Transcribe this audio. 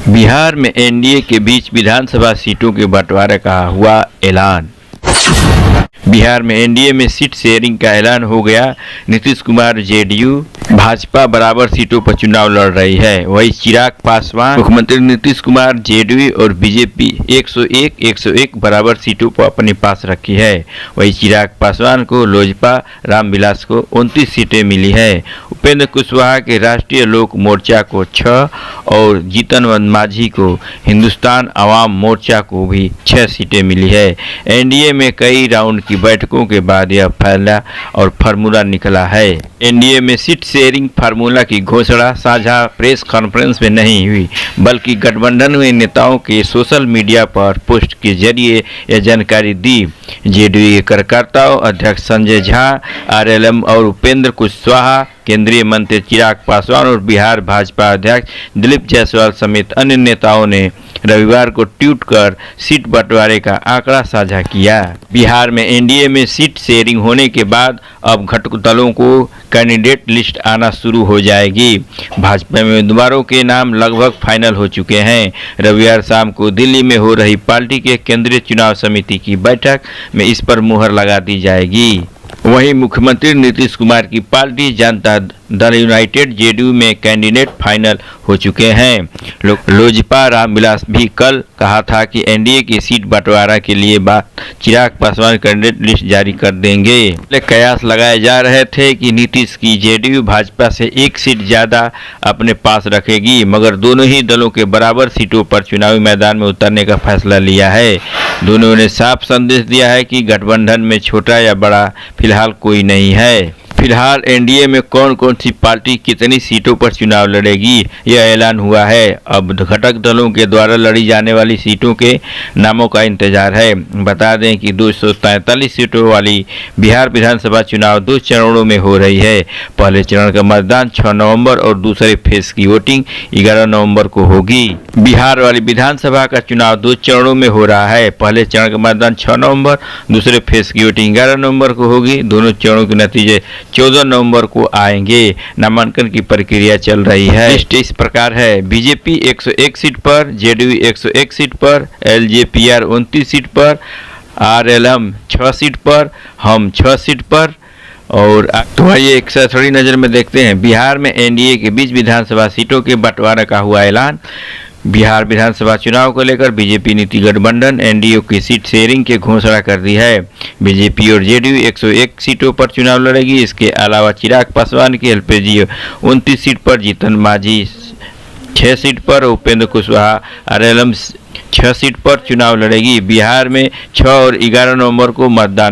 बिहार में एनडीए के बीच विधानसभा सीटों के बंटवारे का हुआ ऐलान। बिहार में एनडीए में सीट शेयरिंग का ऐलान हो गया। नीतीश कुमार जेडीयू भाजपा बराबर सीटों पर चुनाव लड़ रही है। वही चिराग पासवान, मुख्यमंत्री नीतीश कुमार जेडीयू और बीजेपी 101 बराबर सीटों को अपने पास रखी है। वही चिराग पासवान को लोजपा, रामविलास को 29 सीटें मिली है। उपेंद्र कुशवाहा के राष्ट्रीय लोक मोर्चा को 6 और जीतन मांझी को हिंदुस्तान अवाम मोर्चा को भी 6 सीटें मिली है। एनडीए में कई राउंड की बैठकों के बाद यह फैसला और फार्मूला निकला है। एनडीए में सीट शेयरिंग फार्मूला की घोषणा साझा प्रेस कॉन्फ्रेंस में नहीं हुई, बल्कि गठबंधन में नेताओं के सोशल मीडिया पर पोस्ट के जरिए यह जानकारी दी। जेडीयू के कार्यकर्ताओं अध्यक्ष संजय झा, आरएलएम और उपेंद्र कुशवाहा, केंद्रीय मंत्री चिराग पासवान और बिहार भाजपा अध्यक्ष दिलीप जायसवाल समेत अन्य नेताओं ने रविवार को ट्वीट कर सीट बंटवारे का आंकड़ा साझा किया। बिहार में एनडीए में सीट शेयरिंग होने के बाद अब घटक दलों को कैंडिडेट लिस्ट आना शुरू हो जाएगी। भाजपा में उम्मीदवारों के नाम लगभग फाइनल हो चुके हैं। रविवार शाम को दिल्ली में हो रही पार्टी के केंद्रीय चुनाव समिति की बैठक में इस पर मुहर लगा दी जाएगी। वहीं मुख्यमंत्री नीतीश कुमार की party Janata Dal United JDU में कैंडिडेट फाइनल हो चुके हैं। लोजपा रामविलास भी कल कहा था कि एनडीए की सीट बंटवारा के लिए चिराग पासवान कैंडिडेट लिस्ट जारी कर देंगे। कयास लगाए जा रहे थे कि नीतीश की जेडीयू भाजपा से 1 सीट ज़्यादा अपने पास रखेगी, मगर दोनों ही दलों के बराबर सीटों पर चुनावी मैदान में उतरने का फैसला लिया है। दोनों ने साफ संदेश दिया है कि गठबंधन में छोटा या बड़ा फिलहाल कोई नहीं है। फिलहाल एनडीए में कौन कौन सी पार्टी कितनी सीटों पर चुनाव लड़ेगी, यह ऐलान हुआ है। अब घटक दलों के द्वारा लड़ी जाने वाली सीटों के नामों का इंतजार है। बता दें कि 243 सीटों वाली बिहार विधानसभा चुनाव 2 चरणों में हो रही है। पहले चरण का मतदान 6 नवंबर और दूसरे फेज की वोटिंग 11 नवंबर को होगी। बिहार वाली विधानसभा का चुनाव 2 चरणों में हो रहा है। पहले चरण का मतदान 6 नवंबर, दूसरे फेज की वोटिंग 11 नवंबर को होगी। दोनों चरणों के नतीजे 14 नवंबर को आएंगे। नामांकन की प्रक्रिया चल रही है। लिस्ट इस प्रकार है: बीजेपी 101 सीट पर, जेडीयू 101 सीट पर, एलजेपीआर 29 सीट पर, आरएलएम 6 सीट पर, हम 6 सीट पर। और तो आइए एक थोड़ी नज़र में देखते हैं बिहार में एनडीए के बीच विधानसभा सीटों के बंटवारे का हुआ ऐलान। बिहार विधानसभा चुनाव को लेकर बीजेपी नीति गठबंधन एनडीए की सीट शेयरिंग की घोषणा कर दी है। बीजेपी और जेडीयू 101 सीटों पर चुनाव लड़ेगी। इसके अलावा चिराग पासवान की एलपीजी 29 सीट पर, जीतन मांझी 6 सीट पर, उपेंद्र कुशवाहा आरएलएम 6 सीट पर चुनाव लड़ेगी। बिहार में 6 और 11 नवंबर को मतदान